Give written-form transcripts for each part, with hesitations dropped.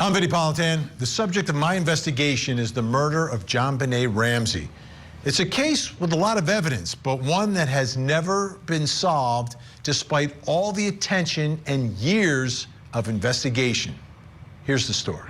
I'm Vinnie Politan. The subject of my investigation is the murder of JonBenét Ramsey. It's a case with a lot of evidence, but one that has never been solved despite all the attention and years of investigation. Here's the story.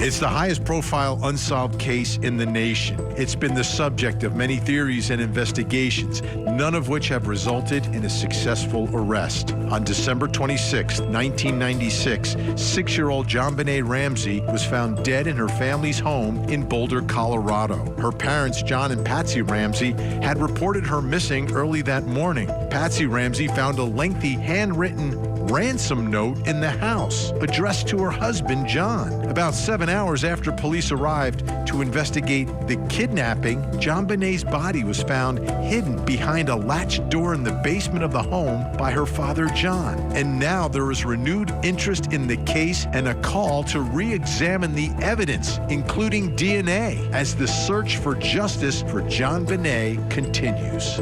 It's the highest profile unsolved case in the nation. It's been the subject of many theories and investigations, none of which have resulted in a successful arrest. On December 26, 1996, 6-year-old JonBenét Ramsey was found dead in her family's home in Boulder, Colorado. Her parents, John and Patsy Ramsey, had reported her missing early that morning. Patsy Ramsey found a lengthy handwritten ransom note in the house addressed to her husband, John. About 7 hours after police arrived to investigate the kidnapping, JonBenét's body was found hidden behind a latched door in the basement of the home by her father, John. And now there is renewed interest in the case and a call to re-examine the evidence, including DNA, as the search for justice for JonBenét continues.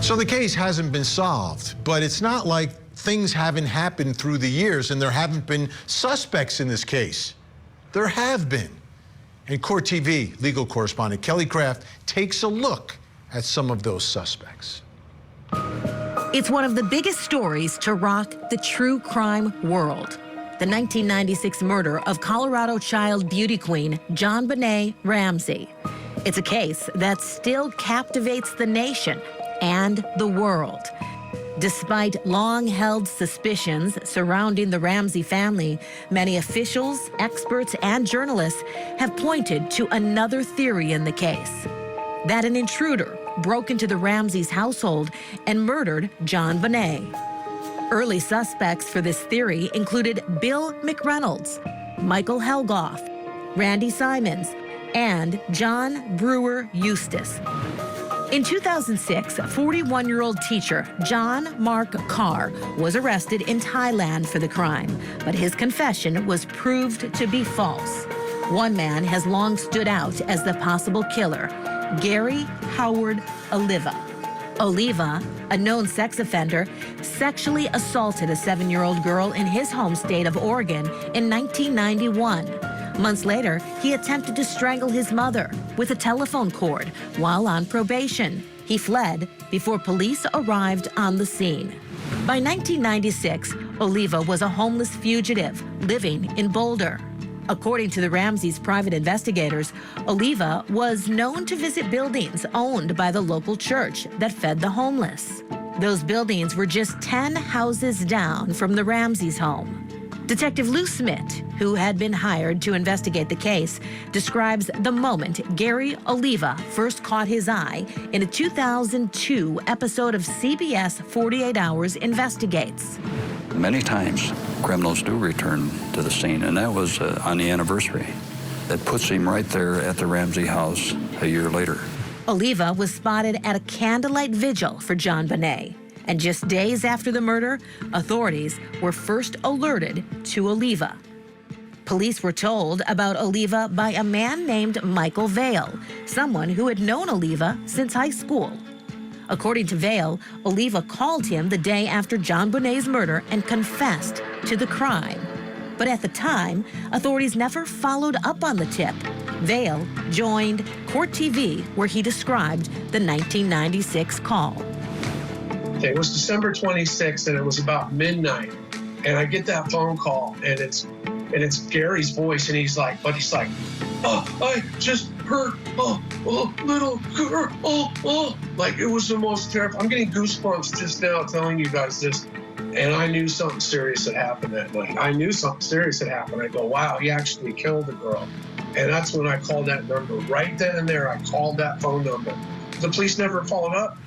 So the case hasn't been solved, but it's not like things haven't happened through the years and there haven't been suspects in this case. There have been. And Court TV legal correspondent Kelly Craft takes a look at some of those suspects. It's one of the biggest stories to rock the true crime world. The 1996 murder of Colorado child beauty queen JonBenét Ramsey. It's a case that still captivates the nation and the world. Despite long-held suspicions surrounding the Ramsey family, many officials, experts, and journalists have pointed to another theory in the case, that an intruder broke into the Ramseys' household and murdered JonBenét. Early suspects for this theory included Bill McReynolds, Michael Helgoff, Randy Simons, and John Brewer Eustace. In 2006, 41-year-old teacher John Mark Carr was arrested in Thailand for the crime, but his confession was proved to be false. One man has long stood out as the possible killer, Gary Oliva. Oliva, a known sex offender, sexually assaulted a 7-year-old girl in his home state of Oregon in 1991. Months later, he attempted to strangle his mother with a telephone cord while on probation. He fled before police arrived on the scene. By 1996, Oliva was a homeless fugitive living in Boulder. According to the Ramseys' private investigators, Oliva was known to visit buildings owned by the local church that fed the homeless. Those buildings were just 10 houses down from the Ramseys' home. Detective Lou Smith, who had been hired to investigate the case, describes the moment Gary Oliva first caught his eye in a 2002 episode of CBS 48 Hours Investigates. Many times, criminals do return to the scene, and that was on the anniversary. That puts him right there at the Ramsey house a year later. Oliva was spotted at a candlelight vigil for JonBenét. And just days after the murder, authorities were first alerted to Oliva. Police were told about Oliva by a man named Michael Vale, someone who had known Oliva since high school. According to Vale, Oliva called him the day after JonBenét's murder and confessed to the crime. But at the time, authorities never followed up on the tip. Vale joined Court TV, where he described the 1996 call. It was December 26th, and it was about midnight, and I get that phone call, and it's Gary's voice, and he's like, oh, I just heard, little girl, like it was the most terrifying. I'm getting goosebumps just now telling you guys this, and I knew something serious had happened that night. I knew something serious had happened. I go, wow, he actually killed the girl, and that's when I called that number. Right then and there, I called that phone number. The police never followed up.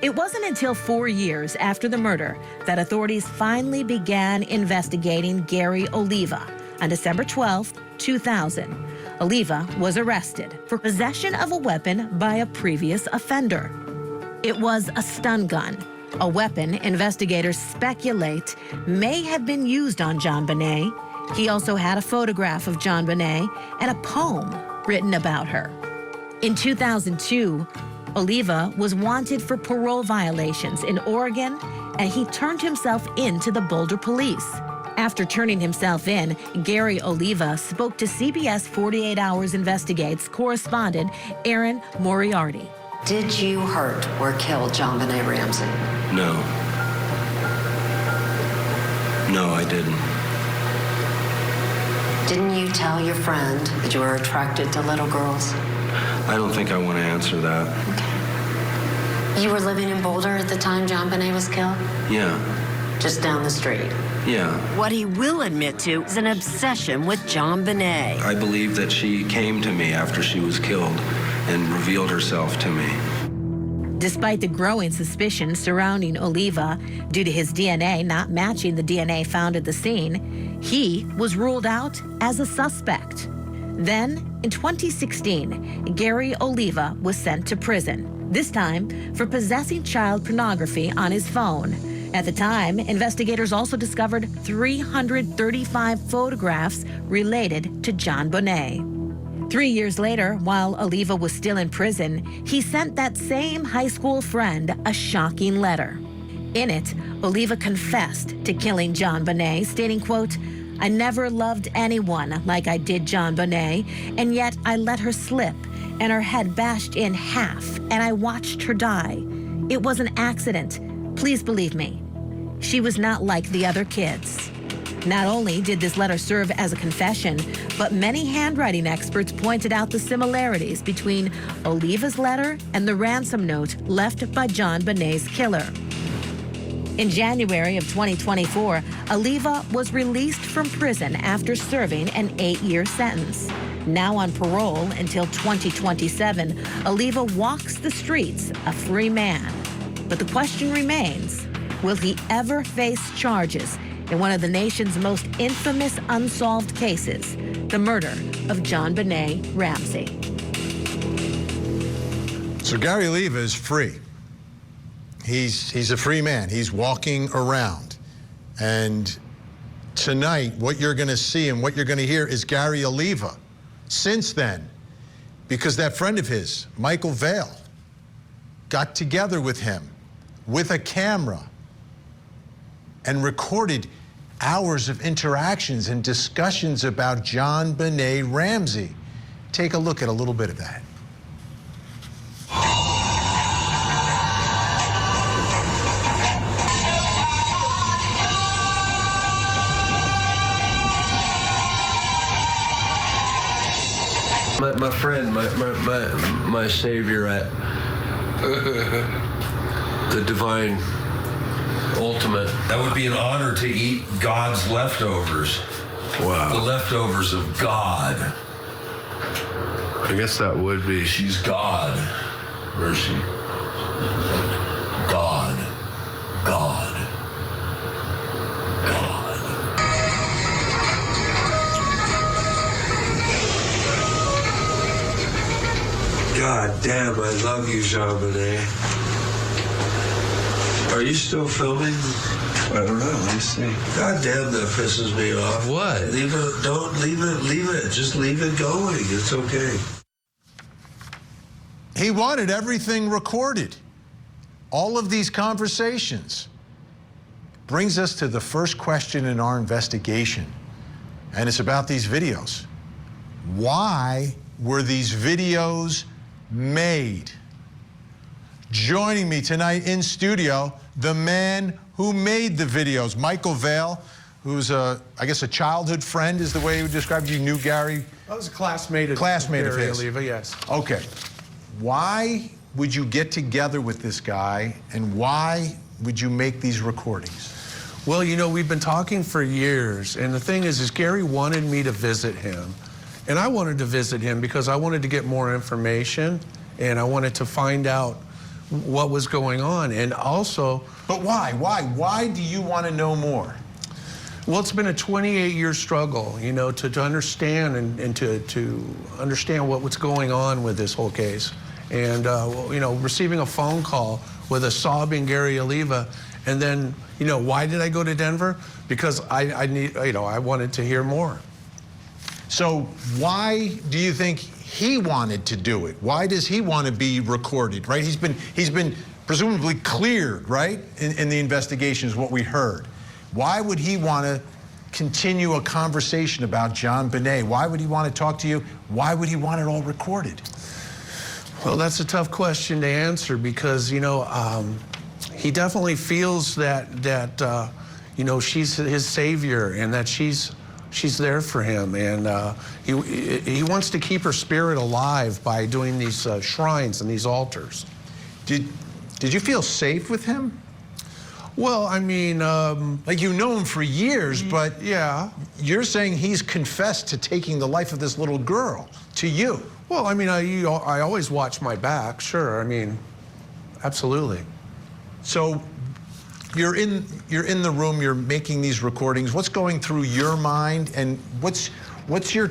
It wasn't until 4 years after the murder that authorities finally began investigating Gary Oliva. On December 12, 2000, Oliva was arrested for possession of a weapon by a previous offender. It was a stun gun, a weapon investigators speculate may have been used on JonBenét. He also had a photograph of JonBenét and a poem written about her. In 2002, Oliva was wanted for parole violations in Oregon, and he turned himself in to the Boulder police. After turning himself in, Gary Oliva spoke to CBS 48 Hours Investigates correspondent Erin Moriarty. Did you hurt or kill JonBenét Ramsey? No. No, I didn't. Didn't you tell your friend that you were attracted to little girls? I don't think I want to answer that. Okay. You were living in Boulder at the time JonBenét was killed? Yeah. Just down the street? Yeah. What he will admit to is an obsession with JonBenét. I believe that she came to me after she was killed and revealed herself to me. Despite the growing suspicion surrounding Oliva due to his DNA not matching the DNA found at the scene, he was ruled out as a suspect. Then, in 2016, Gary Oliva was sent to prison, this time for possessing child pornography on his phone. At the time, investigators also discovered 335 photographs related to JonBenét. 3 years later, while Oliva was still in prison, he sent that same high school friend a shocking letter. In it, Oliva confessed to killing JonBenét, stating, quote, "I never loved anyone like I did JonBenét, and yet I let her slip, and her head bashed in half, and I watched her die. It was an accident. Please believe me. She was not like the other kids." Not only did this letter serve as a confession, but many handwriting experts pointed out the similarities between Oliva's letter and the ransom note left by JonBenét's killer. In January of 2024, Oliva was released from prison after serving an 8-year sentence. Now on parole until 2027, Oliva walks the streets a free man. But the question remains, will he ever face charges in one of the nation's most infamous unsolved cases, the murder of JonBenét Ramsey? So Gary Oliva is free. He's a free man. He's walking around. And tonight, what you're going to see and what you're going to hear is Gary Oliva. Since then, because that friend of his, Michael Vale, got together with him with a camera and recorded hours of interactions and discussions about JonBenét Ramsey. Take a look at a little bit of that. My friend, my savior at the divine ultimate. That would be an honor to eat God's leftovers. Wow. The leftovers of God. I guess that would be. She's God. Mercy. God. God. God. God damn, I love you, JonBenét. Are you still filming? I don't know. Let me see. God damn, that pisses me off. What? Leave it. Don't leave it. Leave it. Just leave it going. It's okay. He wanted everything recorded. All of these conversations. Brings us to the first question in our investigation. And it's about these videos. Why were these videos made? Joining me tonight in studio, the man who made the videos, Michael Vale, who's I guess a childhood friend is the way he would describe it. You knew Gary? I was a classmate of Gary his. Oliva, yes. Okay. Why would you get together with this guy, and why would you make these recordings? Well, you know, we've been talking for years, and the thing is Gary wanted me to visit him, and I wanted to visit him because I wanted to get more information, and I wanted to find out what was going on, and also... But why? Why do you want to know more? Well, it's been a 28-year struggle, you know, to understand and to understand what was going on with this whole case. And, you know, receiving a phone call with a sobbing Gary Oliva, and then, you know, why did I go to Denver? Because I wanted to hear more. So why do you think he wanted to do it? Why does he want to be recorded, right? He's been presumably cleared, right, in the investigation is what we heard. Why would he want to continue a conversation about JonBenét? Why would he want to talk to you? Why would he want it all recorded? Well, that's a tough question to answer because, you know, he definitely feels that you know, she's his savior and that she's there for him, and he wants to keep her spirit alive by doing these shrines and these altars. Did you feel safe with him? Well, I mean, like, you know him for years, but yeah, you're saying he's confessed to taking the life of this little girl to you. Well, I mean, I always watch my back. Sure, I mean, absolutely. So you're in the room, you're making these recordings. What's going through your mind, and what's your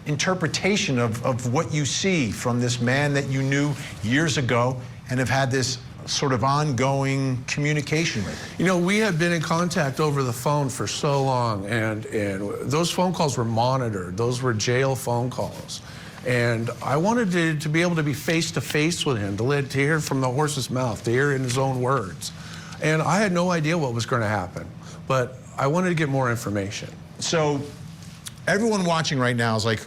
interpretation of what you see from this man that you knew years ago and have had this sort of ongoing communication with? You know, we had been in contact over the phone for so long, and those phone calls were monitored. Those were jail phone calls. And I wanted to be able to be face-to-face with him, to hear from the horse's mouth, to hear it in his own words. And I had no idea what was going to happen, but I wanted to get more information. So everyone watching right now is like,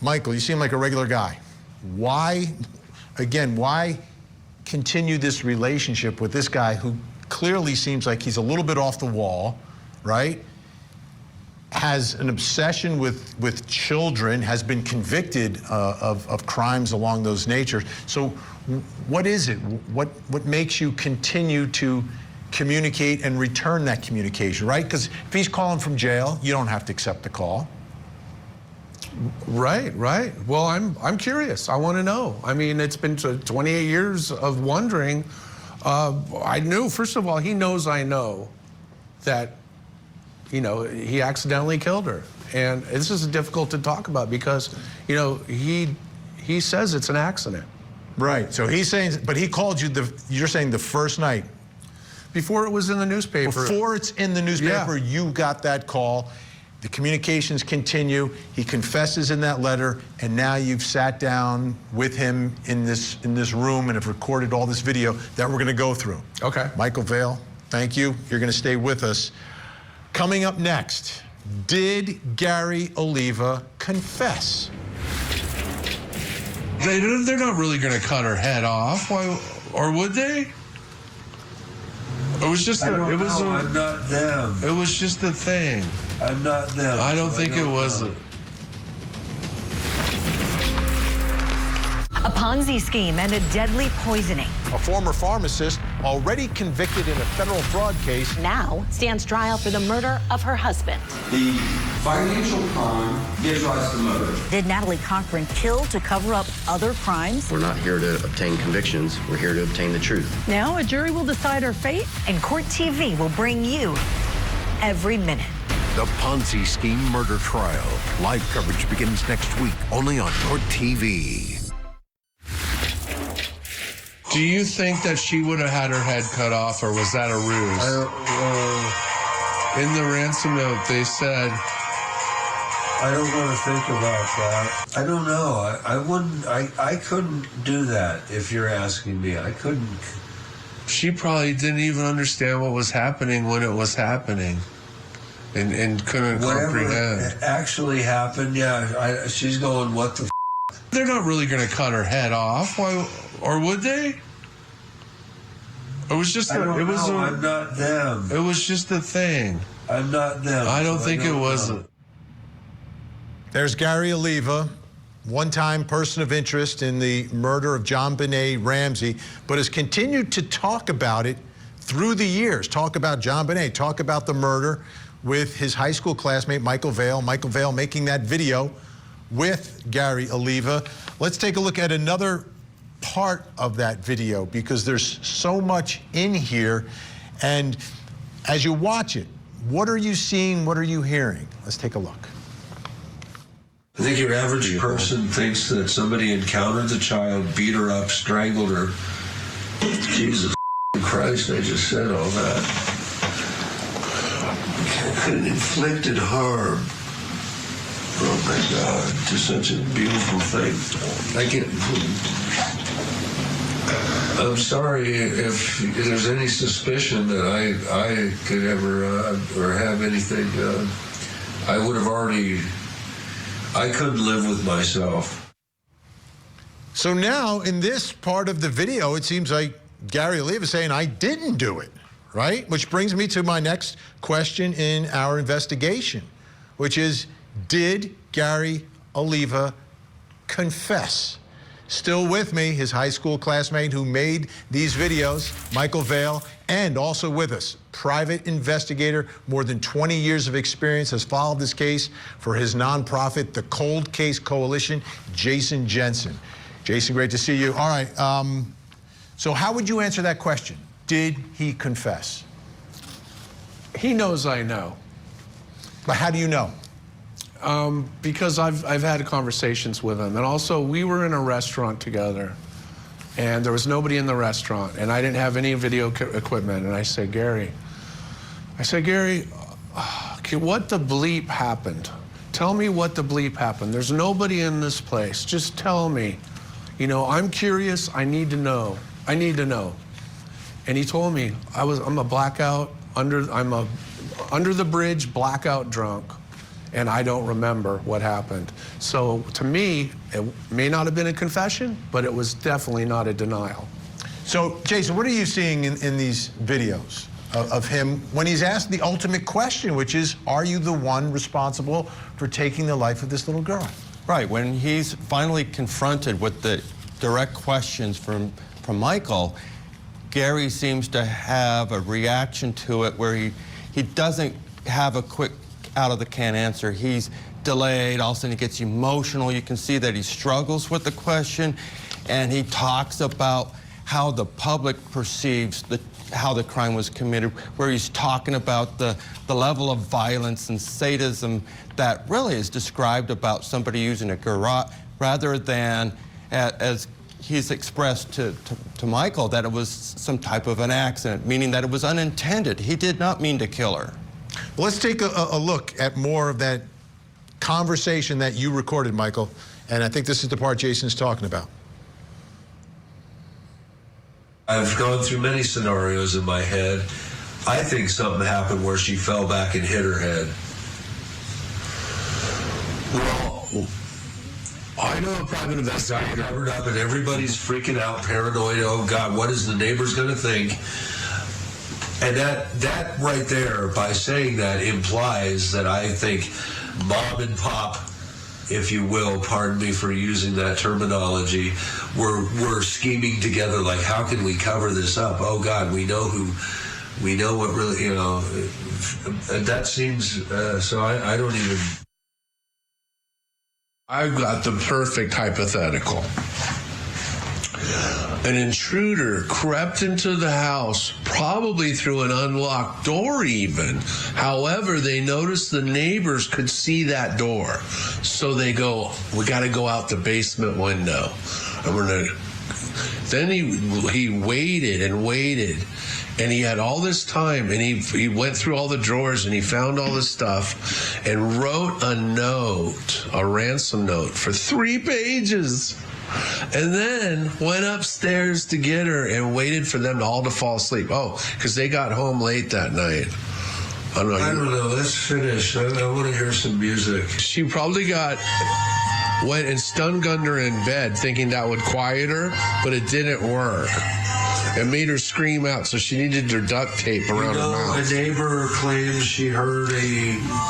Michael, you seem like a regular guy. Why continue this relationship with this guy who clearly seems like he's a little bit off the wall, right? Has an obsession with children, has been convicted of crimes along those natures. So what is it? What makes you continue to communicate and return that communication, right? Because if he's calling from jail, you don't have to accept the call. Right. Well, I'm curious. I want to know. I mean, it's been 28 years of wondering. I knew, first of all, he knows I know that, you know, he accidentally killed her. And this is difficult to talk about because, you know, he says it's an accident. Right. So he's saying, but he called you you're saying the first night. Before it was in the newspaper. Before it's in the newspaper, yeah. You got that call. The communications continue. He confesses in that letter, and now you've sat down with him in this room and have recorded all this video that we're going to go through. Okay. Michael Vale, thank you. You're going to stay with us. Coming up next, did Gary Oliva confess? They're not really going to cut her head off. Why, or would they? It was just I'm not them. It was just a thing. I'm not them. I don't think it was. A Ponzi scheme and a deadly poisoning. A former pharmacist already convicted in a federal fraud case. Now stands trial for the murder of her husband. The financial crime gives rise to murder. Did Natalie Cochran kill to cover up other crimes? We're not here to obtain convictions. We're here to obtain the truth. Now a jury will decide her fate, and Court TV will bring you every minute. The Ponzi scheme murder trial. Live coverage begins next week, only on Court TV. Do you think that she would have had her head cut off, or was that a ruse? In the ransom note, they said... I don't want to think about that. I don't know. I wouldn't. I couldn't do that if you're asking me. I couldn't. She probably didn't even understand what was happening when it was happening, and couldn't comprehend. Whatever actually happened, yeah. She's going, what the f***? They're not really going to cut her head off. Why? Or would they? It was just. I'm not them. It was just a thing. I'm not them. I don't think it was. There's Gary Oliva, one-time person of interest in the murder of JonBenét Ramsey, but has continued to talk about it through the years. Talk about JonBenét, talk about the murder with his high school classmate, Michael Vale. Michael Vale making that video with Gary Oliva. Let's take a look at another part of that video because there's so much in here. And as you watch it, what are you seeing? What are you hearing? Let's take a look. I think your average person thinks that somebody encountered the child, beat her up, strangled her. Jesus Christ, I just said all that. Inflicted harm. Oh my God, just such a beautiful thing. I can't. I'm sorry if there's any suspicion that I could ever or have anything. I would have already. I couldn't live with myself. So now, in this part of the video, it seems like Gary Oliva is saying, I didn't do it, right? Which brings me to my next question in our investigation, which is, did Gary Oliva confess? Still with me, his high school classmate who made these videos, Michael Vale, and also with us, private investigator, more than 20 years of experience, has followed this case for his nonprofit, the Cold Case Coalition, Jason Jensen. Jason, great to see you. All right, so how would you answer that question? Did he confess? He knows I know. But how do you know? Because I've had conversations with him, and also we were in a restaurant together, and there was nobody in the restaurant, and I didn't have any video equipment, and I said, Gary, what the bleep happened? Tell me what the bleep happened. There's nobody in this place. Just tell me. You know, I'm curious. I need to know. I need to know. And he told me I'm a blackout under the bridge, blackout drunk. And I don't remember what happened. So to me, it may not have been a confession, but it was definitely not a denial. So Jason, what are you seeing in these videos of him when he's asked the ultimate question, which is, are you the one responsible for taking the life of this little girl? Right, when he's finally confronted with the direct questions from Michael, Gary seems to have a reaction to it where he doesn't have a quick out-of-the-can answer. He's delayed, all of a sudden he gets emotional. You can see that he struggles with the question, and he talks about how the public perceives how the crime was committed, where he's talking about the level of violence and sadism that really is described about somebody using a garrote, rather than, as he's expressed to Michael, that it was some type of an accident, meaning that it was unintended. He did not mean to kill her. Well, let's take a look at more of that conversation that you recorded, Michael, and I think this is the part Jason's talking about. I've gone through many scenarios in my head. I think something happened where she fell back and hit her head. Well, I know a private investigator got covered up and everybody's freaking out, paranoid. Oh God, what is the neighbors going to think? And that right there, by saying that, implies that I think mom and pop, if you will, pardon me for using that terminology, we're scheming together, like, how can we cover this up? Oh God, we know what really, you know, that seems, so I don't even. I've got the perfect hypothetical. An intruder crept into the house, probably through an unlocked door even. However, they noticed the neighbors could see that door. So they go, we got to go out the basement window. And we're gonna. Then he waited and waited. And he had all this time, and he went through all the drawers, and he found all this stuff, and wrote a note, a ransom note, for 3 pages. And then went upstairs to get her and waited for them all to fall asleep. Oh, because they got home late that night. I don't know. Let's finish. I want to hear some music. She probably went and stun-gunned her in bed thinking that would quiet her, but it didn't work. It made her scream out, so she needed her duct tape around her mouth. A neighbor claims she heard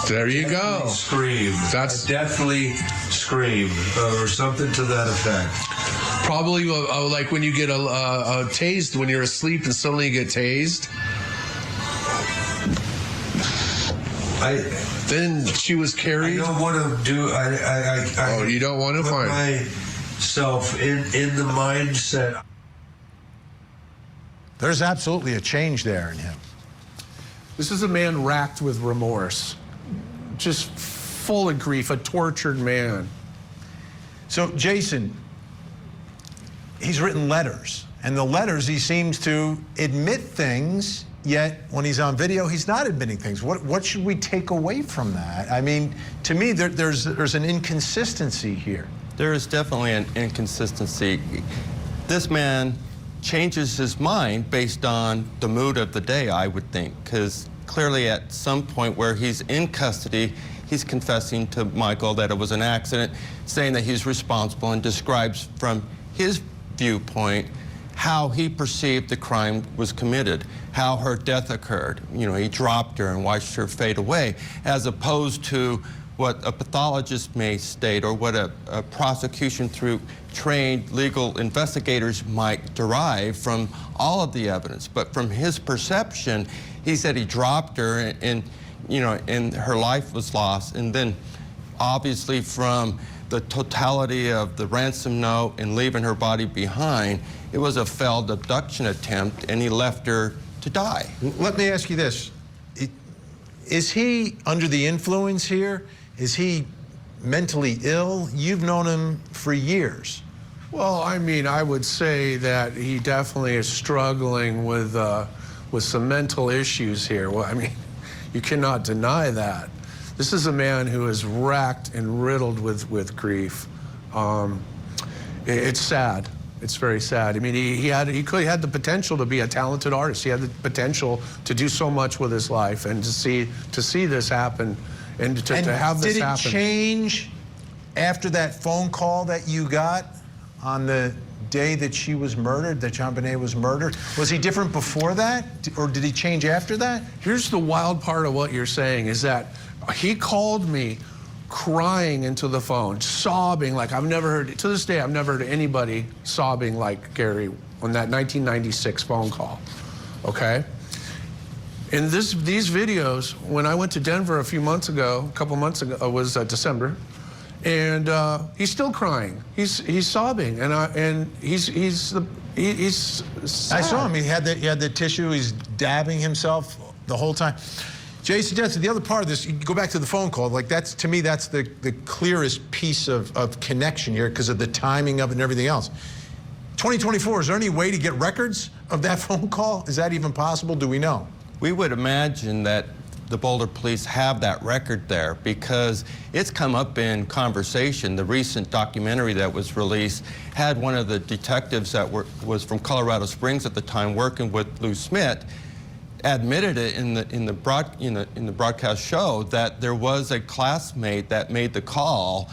there you go. Scream. That's definitely scream, or something to that effect. Probably like when you get a tased when you're asleep and suddenly you get tased. Then she was carried. I don't want to do. Oh, you don't want to put myself in the mindset. There's absolutely a change there in him. This is a man racked with remorse, just full of grief, a tortured man. So, Jason, he's written letters, and the letters he seems to admit things yet when he's on video, he's not admitting things. What should we take away from that? I mean, to me, there's an inconsistency here. There is definitely an inconsistency. This man changes his mind based on the mood of the day, I would think, because clearly at some point where he's in custody, he's confessing to Michael that it was an accident, saying that he's responsible, and describes from his viewpoint how he perceived the crime was committed, how her death occurred. You know, he dropped her and watched her fade away, as opposed to what a pathologist may state or what a prosecution through trained legal investigators might derive from all of the evidence. But from his perception, he said he dropped her and you know, and her life was lost. And then obviously from the totality of the ransom note and leaving her body behind, it was a failed abduction attempt, and he left her to die. Let me ask you this. Is he under the influence here? Is he mentally ill? You've known him for years. Well, I mean, I would say that he definitely is struggling with some mental issues here. Well, I mean, you cannot deny that. This is a man who is racked and riddled with grief. It's sad. It's very sad. I mean, he had the potential to be a talented artist. He had the potential to do so much with his life, and to see this happen, and to have this happen. Did it change after that phone call that you got on the day that she was murdered, that JonBenét was murdered? Was he different before that, or did he change after that? Here's the wild part of what you're saying, is that he called me crying into the phone, sobbing like I've never heard, to this day, I've never heard anybody sobbing like Gary on that 1996 phone call, okay? And these videos, when I went to Denver a couple months ago, was December, and he's still crying. He's sobbing, and he's sad. I saw him. He had the tissue. He's dabbing himself the whole time. Jay suggested the other part of this, you go back to the phone call, like that's, to me, that's the clearest piece of connection here because of the timing of it and everything else. 2024, is there any way to get records of that phone call? Is that even possible? Do we know? We would imagine that the Boulder police have that record there because it's come up in conversation. The recent documentary that was released had one of the detectives that was from Colorado Springs at the time working with Lou Smith admitted it in the broadcast show that there was a classmate that made the call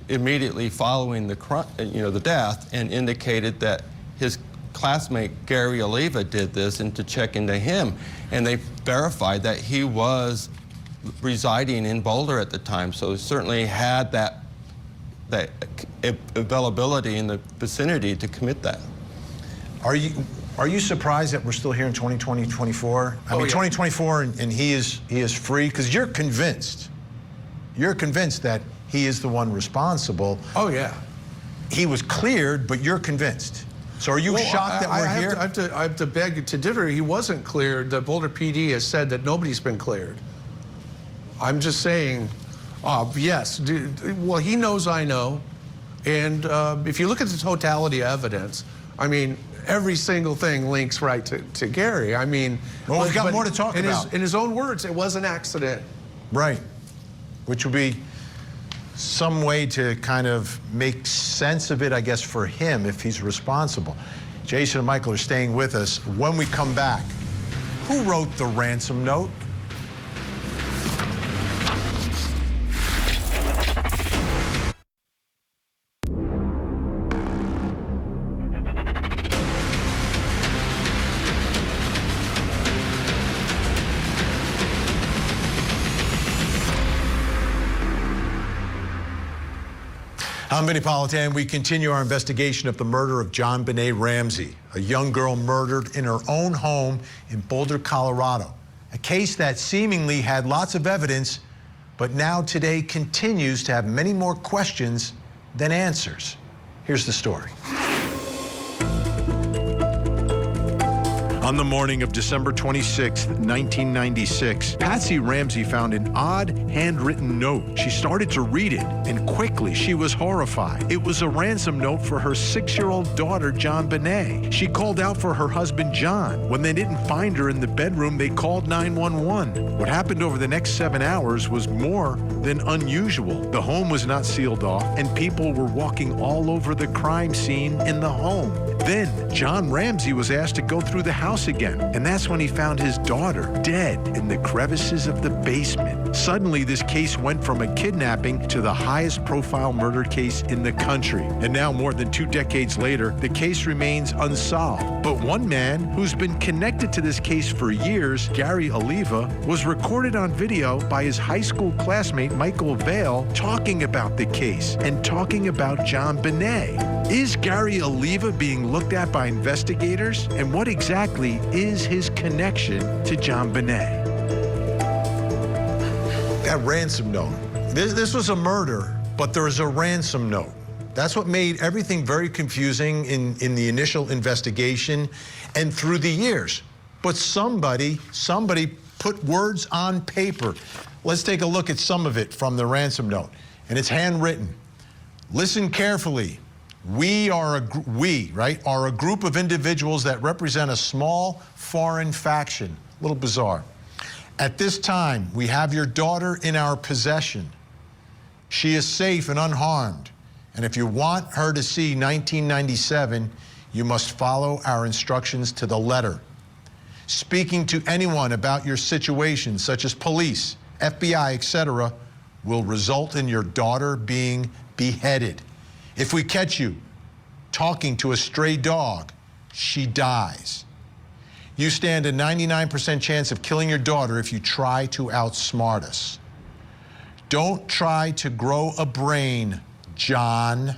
immediately following the death, and indicated that his classmate Gary Oliva did this, and to check into him, and they verified that he was residing in Boulder at the time. So he certainly had that availability in the vicinity to commit that. Are you surprised that we're still here in 2024? I mean, yeah. 2024, and he is free, because you're convinced that he is the one responsible. Oh yeah. He was cleared, but you're convinced. So are you shocked that we're here? I have to beg to differ. He wasn't cleared. The Boulder PD has said that nobody's been cleared. I'm just saying, yes. Well, he knows I know, and if you look at the totality of evidence, I mean, every single thing links right to Gary. I mean, well, we've got more to talk about. In his own words, it was an accident. Right, which would be some way to kind of make sense of it, I guess, for him if he's responsible. Jason and Michael are staying with us. When we come back, who wrote the ransom note? I'm Vinnie Politan. We continue our investigation of the murder of JonBenét Ramsey, a young girl murdered in her own home in Boulder, Colorado. A case that seemingly had lots of evidence, but now today continues to have many more questions than answers. Here's the story. On the morning of December 26, 1996, Patsy Ramsey found an odd handwritten note. She started to read it, and quickly she was horrified. It was a ransom note for her 6-year-old daughter, JonBenét. She called out for her husband, John. When they didn't find her in the bedroom, they called 911. What happened over the next 7 hours was more than unusual. The home was not sealed off, and people were walking all over the crime scene in the home. Then, John Ramsey was asked to go through the house again, and that's when he found his daughter dead in the crevices of the basement. Suddenly, this case went from a kidnapping to the highest profile murder case in the country. And now, more than 2 decades later, the case remains unsolved. But one man who's been connected to this case for years, Gary Oliva, was recorded on video by his high school classmate, Michael Vale, talking about the case and talking about JonBenét. Is Gary Oliva being looked at by investigators? And what exactly is his connection to JonBenét? That ransom note. This was a murder, but there was a ransom note. That's what made everything very confusing in the initial investigation and through the years. But somebody put words on paper. Let's take a look at some of it from the ransom note. And it's handwritten. Listen carefully. We are a group of individuals that represent a small foreign faction. A little bizarre. At this time, we have your daughter in our possession. She is safe and unharmed. And if you want her to see 1997, you must follow our instructions to the letter. Speaking to anyone about your situation, such as police, FBI, etc., will result in your daughter being beheaded. If we catch you talking to a stray dog, she dies. You stand a 99% chance of killing your daughter if you try to outsmart us. Don't try to grow a brain, John.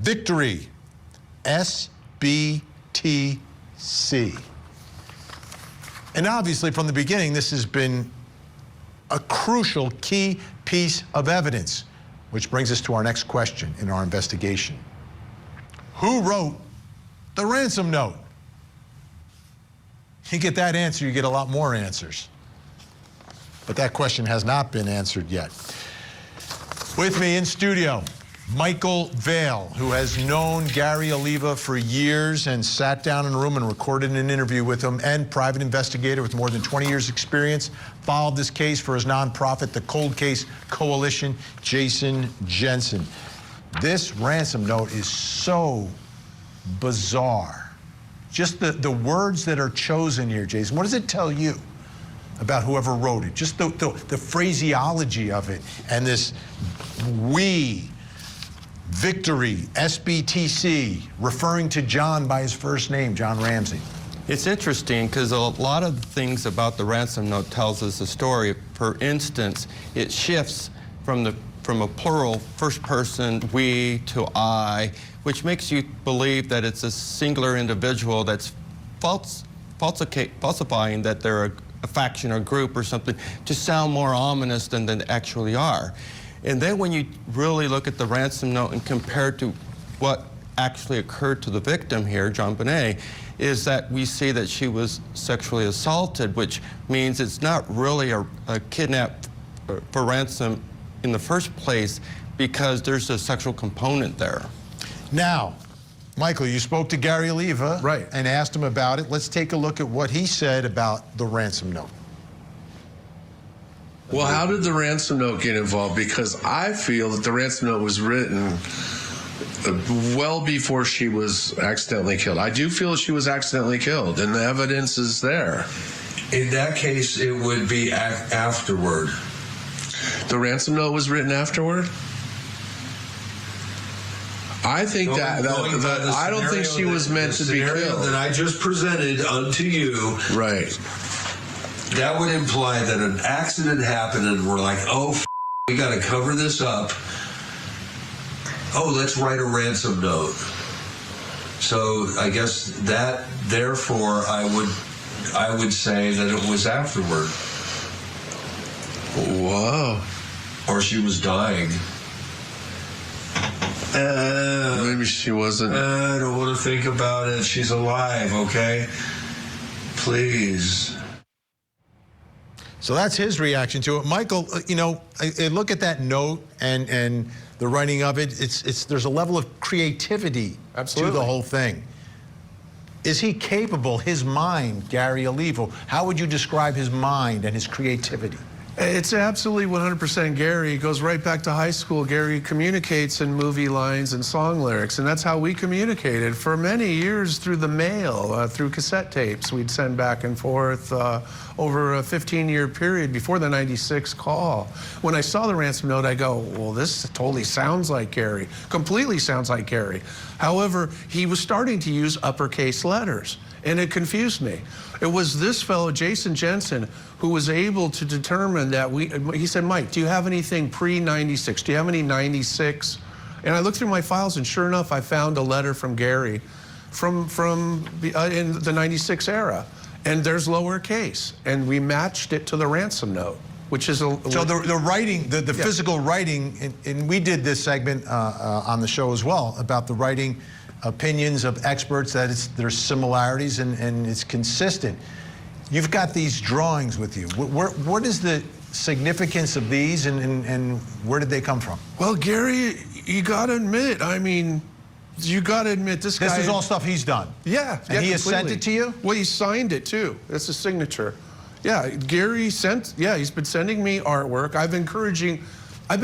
Victory. SBTC. And obviously, from the beginning, this has been a crucial key piece of evidence, which brings us to our next question in our investigation. Who wrote the ransom note? You get that answer, you get a lot more answers. But that question has not been answered yet. With me in studio, Michael Vale, who has known Gary Oliva for years and sat down in a room and recorded an interview with him, and private investigator with more than 20 years experience, followed this case for his nonprofit, the Cold Case Coalition, Jason Jensen. This ransom note is so bizarre. Just the words that are chosen here, Jason, what does it tell you about whoever wrote it? Just the phraseology of it, and this we, victory, SBTC, referring to John by his first name, John Ramsey. It's interesting because a lot of the things about the ransom note tells us a story. For instance, it shifts from a plural first person, we, to I, which makes you believe that it's a singular individual that's falsifying that they're a faction or group or something to sound more ominous than they actually are. And then when you really look at the ransom note and compare it to what actually occurred to the victim here, JonBenét, is that we see that she was sexually assaulted, which means it's not really a kidnap for ransom in the first place because there's a sexual component there. Now, Michael, you spoke to Gary Oliva, right, and asked him about it. Let's take a look at what he said about the ransom note. Well, how did the ransom note get involved? Because I feel that the ransom note was written well before she was accidentally killed. I do feel she was accidentally killed, and the evidence is there. In that case, it would be afterward. The ransom note was written afterward? I think I don't think she was meant to be killed. The scenario that I just presented unto you, right? That would imply that an accident happened and we're like, oh, we got to cover this up. Oh, let's write a ransom note. So I guess that, therefore, I would say that it was afterward. Whoa. Or she was dying. Maybe she wasn't. I don't want to think about it. She's alive, okay? please. So that's his reaction to it. Michael, you know, I look at that note and the writing of it. There's a level of creativity to the whole thing. Is he capable, his mind, Gary Oliva, how would you describe his mind and his creativity? It's absolutely 100% Gary. It goes right back to high school. Gary communicates in movie lines and song lyrics, and that's how we communicated for many years through the mail, through cassette tapes. We'd send back and forth over a 15-year period before the '96 call. When I saw the Ransom note, I go, well, this totally sounds like Gary, completely sounds like Gary. However, he was starting to use uppercase letters, and it confused me. It was this fellow, Jason Jensen, who was able to determine that he said, Mike, do you have anything pre-96? Do you have any 96? And I looked through my files, and sure enough, I found a letter from Gary in the 96 era. And there's lowercase. And we matched it to the Ransom note, which is a... So the writing, the physical writing, and we did this segment on the show as well, about the writing opinions of experts, that there's similarities and it's consistent. You've got these drawings with you. What is the significance of these and where did they come from? Well, Gary, you got to admit, I mean, you got to admit this guy... This is all stuff he's done? Yeah. And he has sent it to you? Well, he signed it too. That's his signature. Yeah, Gary sent, he's been sending me artwork. I've been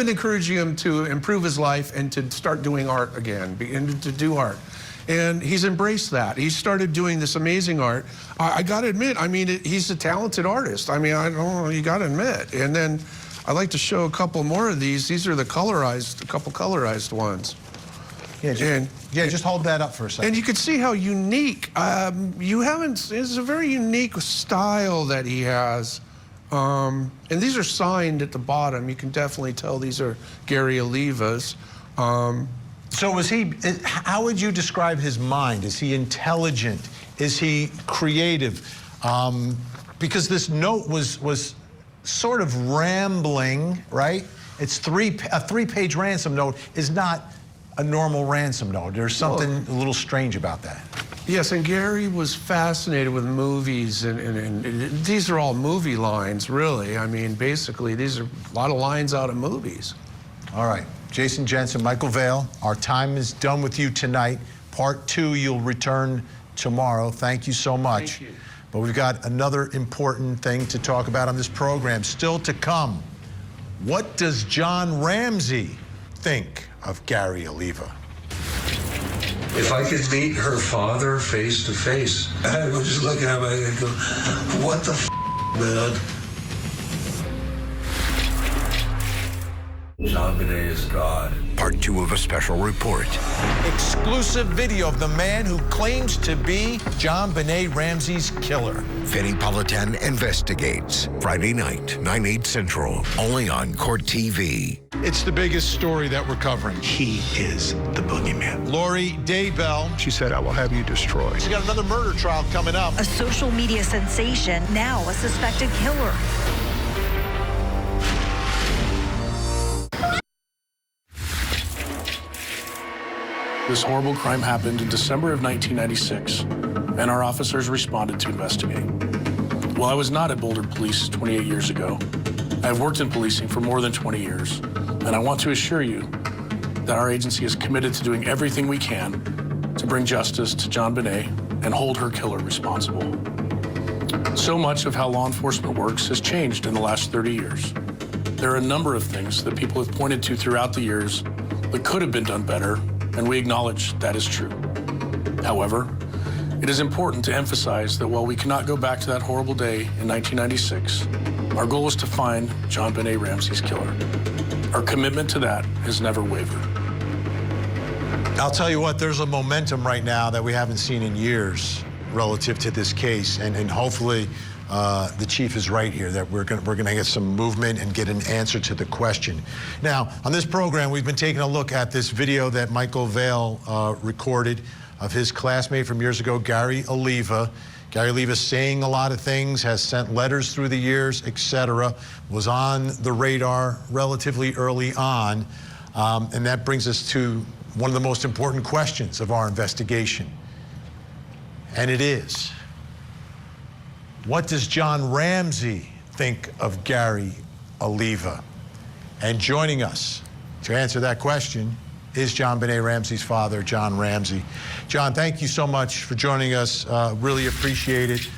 encouraging him to improve his life and to start doing art again, and to do art. And he's embraced that. He started doing this amazing art. I got to admit, I mean, he's a talented artist. I mean, I don't know, you got to admit. And then I'd like to show a couple more of these. These are the colorized, a couple colorized ones. Yeah, just hold that up for a second. And you can see how unique, it's a very unique style that he has. And these are signed at the bottom. You can definitely tell these are Gary Oliva's. So how would you describe his mind? Is he intelligent? Is he creative? Because this note was sort of rambling, right? It's a three-page ransom note is not a normal ransom note. There's something a little strange about that. Yes, and Gary was fascinated with movies, and these are all movie lines, really. I mean, basically, these are a lot of lines out of movies. All right. Jason Jensen, Michael Vale, our time is done with you tonight. Part 2, you'll return tomorrow. Thank you so much. Thank you. But we've got another important thing to talk about on this program. Still to come, what does John Ramsey think of Gary Oliva? If I could meet her father face to face, I would just look at him and go, what the man? JonBenét is God. Part 2 of a special report. Exclusive video of the man who claims to be JonBenét Ramsey's killer. Vinnie Politan investigates. Friday night, 9/8 Central, only on Court TV. It's the biggest story that we're covering. He is the boogeyman. Lori Daybell. She said, I will have you destroyed. She's got another murder trial coming up. A social media sensation, now a suspected killer. This horrible crime happened in December of 1996, and our officers responded to investigate. While I was not at Boulder Police 28 years ago, I have worked in policing for more than 20 years, and I want to assure you that our agency is committed to doing everything we can to bring justice to JonBenét and hold her killer responsible. So much of how law enforcement works has changed in the last 30 years. There are a number of things that people have pointed to throughout the years that could have been done better, and we acknowledge that is true. However, it is important to emphasize that while we cannot go back to that horrible day in 1996, our goal is to find JonBenét Ramsey's killer. Our commitment to that has never wavered. I'll tell you what, there's a momentum right now that we haven't seen in years relative to this case, and hopefully the chief is right here, that we're gonna get some movement and get an answer to the question. Now, on this program, we've been taking a look at this video that Michael Vale recorded of his classmate from years ago, Gary Oliva. Gary Oliva saying a lot of things, has sent letters through the years, etc., was on the radar relatively early on, and that brings us to one of the most important questions of our investigation, and it is, What does John Ramsey think of Gary Oliva? And joining us to answer that question is JonBenét Ramsey's father, John Ramsey. John, thank you so much for joining us. Really appreciate it.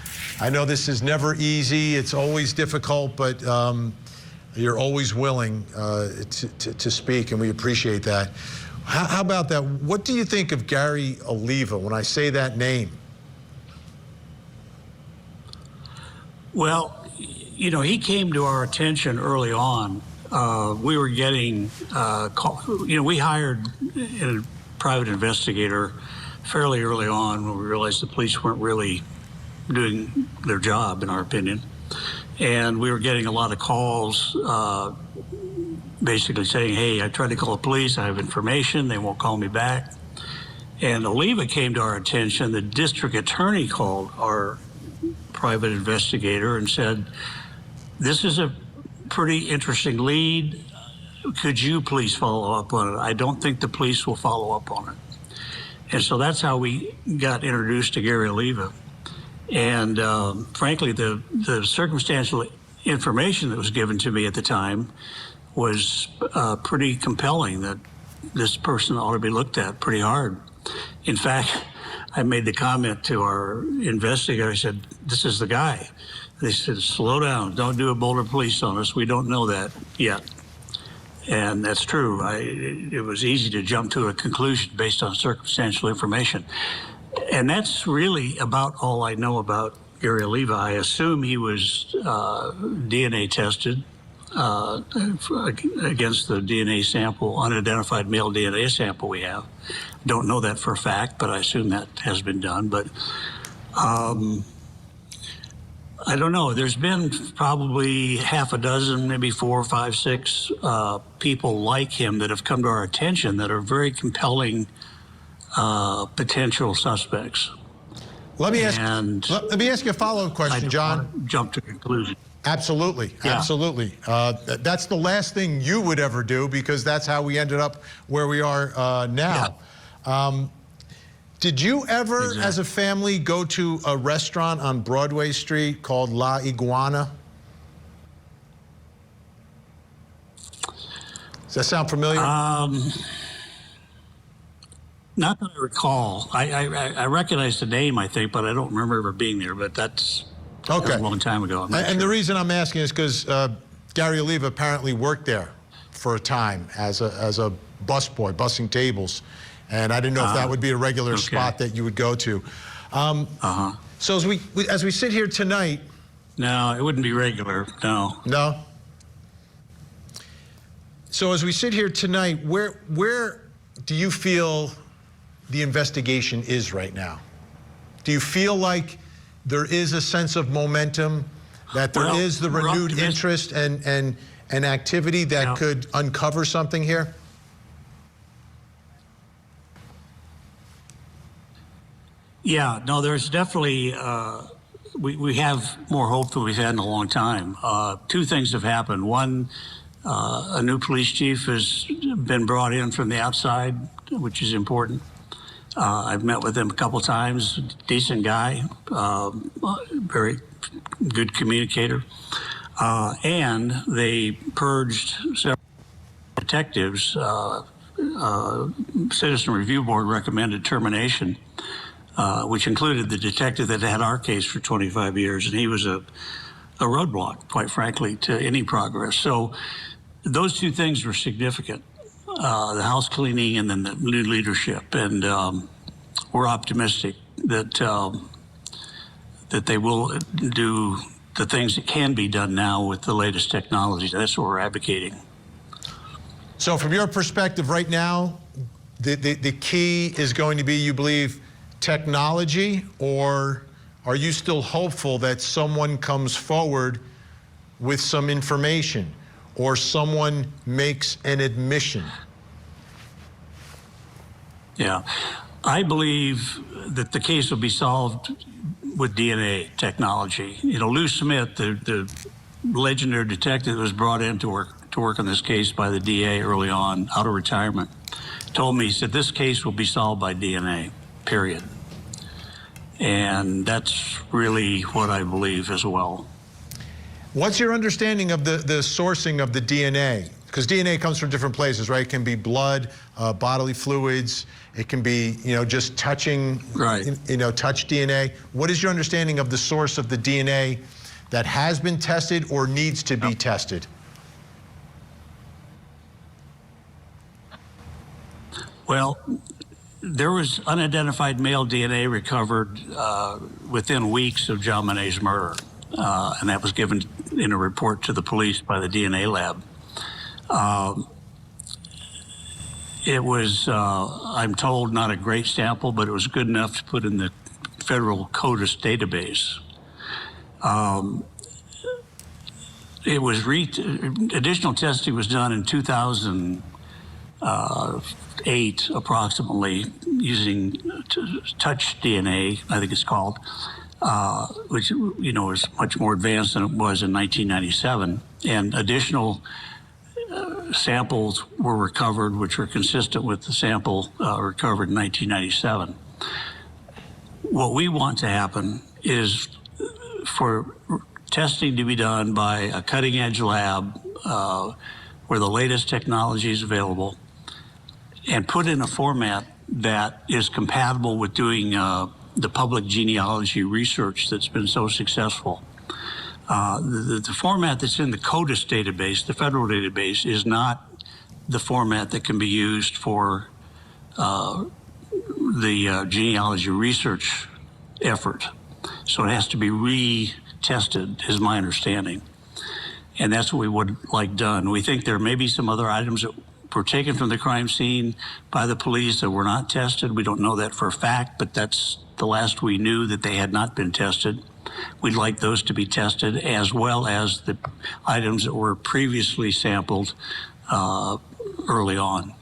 I know this is never easy. It's always difficult, but you're always willing to speak, and we appreciate that. How about that? What do you think of Gary Oliva when I say that name? Well, you know, he came to our attention early on. We were getting, we hired a private investigator fairly early on when we realized the police weren't really doing their job, in our opinion. And we were getting a lot of calls basically saying, hey, I tried to call the police, I have information, they won't call me back. And Oliva came to our attention. The district attorney called our private investigator and said, this is a pretty interesting lead. Could you please follow up on it? I don't think the police will follow up on it. And so that's how we got introduced to Gary Oliva. And frankly, the circumstantial information that was given to me at the time was pretty compelling, that this person ought to be looked at pretty hard. In fact, I made the comment to our investigator. I said, this is the guy. They said, slow down, don't do a Boulder police on us. We don't know that yet. And that's true. It was easy to jump to a conclusion based on circumstantial information. And that's really about all I know about Gary Oliva. I assume he was DNA tested against the DNA sample, unidentified male DNA sample we have. Don't know that for a fact, but I assume that has been done. But I don't know. There's been probably half a dozen, maybe 4, 5, 6 people like him that have come to our attention that are very compelling potential suspects. Let me ask you a follow-up question, John. Jump to conclusion. Absolutely, yeah. Absolutely. That's the last thing you would ever do, because that's how we ended up where we are now. Yeah. Did you ever, as a family, go to a restaurant on Broadway Street called La Iguana? Does that sound familiar? Not that I recall. I recognize the name, I think, but I don't remember ever being there. But that's a long time ago. And the reason I'm asking is because Gary Oliva apparently worked there for a time as a busboy, bussing tables. And I didn't know if that would be a regular spot that you would go to. So as we sit here tonight... No, it wouldn't be regular, no. No? So as we sit here tonight, where do you feel the investigation is right now? Do you feel like there is a sense of momentum, that there is the renewed interest and activity that could uncover something here? Yeah, no, there's definitely, we have more hope than we've had in a long time. 2 things have happened. One, a new police chief has been brought in from the outside, which is important. I've met with him a couple times, decent guy, very good communicator. And they purged several detectives. Citizen Review Board recommended termination, which included the detective that had our case for 25 years, and he was a roadblock, quite frankly, to any progress. So those 2 things were significant, the house cleaning and then the new leadership. And we're optimistic that that they will do the things that can be done now with the latest technology. That's what we're advocating. So from your perspective right now, the key is going to be, you believe, technology, or are you still hopeful that someone comes forward with some information or someone makes an admission? Yeah, I believe that the case will be solved with DNA technology. You know, Lou Smith, the legendary detective that was brought in to work on this case by the DA early on, out of retirement, told me, he said, this case will be solved by DNA, period. And that's really what I believe as well. What's your understanding of the sourcing of the DNA? Because DNA comes from different places, right? It can be blood, bodily fluids. It can be, just touching, right. Touch DNA. What is your understanding of the source of the DNA that has been tested or needs to be tested? Well, there was unidentified male DNA recovered within weeks of JonBenét's murder, and that was given in a report to the police by the DNA lab. It was, I'm told, not a great sample, but it was good enough to put in the federal CODIS database. It was additional testing was done in 2008, approximately, using touch DNA, I think it's called, which is much more advanced than it was in 1997, and additional samples were recovered, which were consistent with the sample recovered in 1997. What we want to happen is for testing to be done by a cutting-edge lab where the latest technology is available and put in a format that is compatible with doing the public genealogy research that's been so successful. The format that's in the CODIS database, the federal database, is not the format that can be used for the genealogy research effort. So it has to be retested, is my understanding. And that's what we would like done. We think there may be some other items that were taken from the crime scene by the police that were not tested. We don't know that for a fact, but that's the last we knew, that they had not been tested. We'd like those to be tested, as well as the items that were previously sampled early on,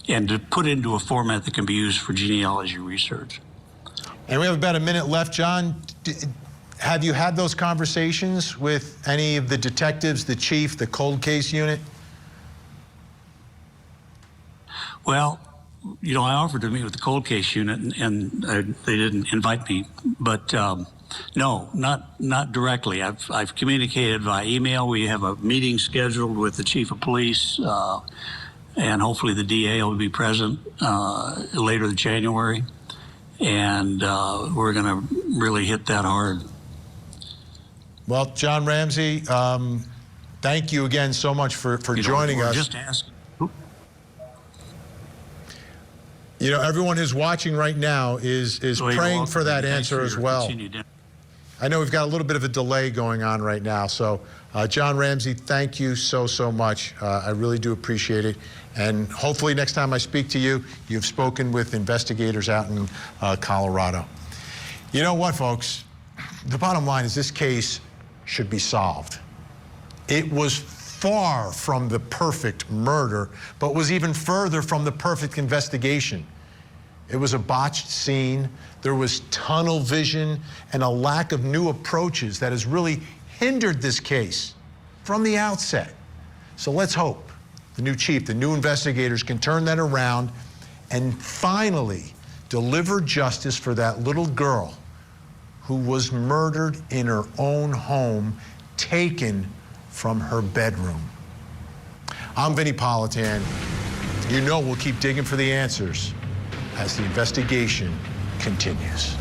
and to put into a format that can be used for genealogy research. And we have about a minute left. John, have you had those conversations with any of the detectives, the chief, the cold case unit? Well, I offered to meet with the cold case unit, and they didn't invite me. But no, not directly. I've communicated via email. We have a meeting scheduled with the chief of police, and hopefully the DA will be present later in January. And we're going to really hit that hard. Well, John Ramsey, thank you again so much for joining us. Just asking. Everyone who's watching right now is praying for that answer as well. I know we've got a little bit of a delay going on right now. So, John Ramsey, thank you so much. I really do appreciate it. And hopefully next time I speak to you, you've spoken with investigators out in Colorado. You know what, folks? The bottom line is this case should be solved. It was far from the perfect murder, but was even further from the perfect investigation. It was a botched scene. There was tunnel vision and a lack of new approaches that has really hindered this case from the outset. So let's hope the new chief, the new investigators can turn that around and finally deliver justice for that little girl who was murdered in her own home, taken from her bedroom. I'm Vinnie Politan. We'll keep digging for the answers as the investigation continues.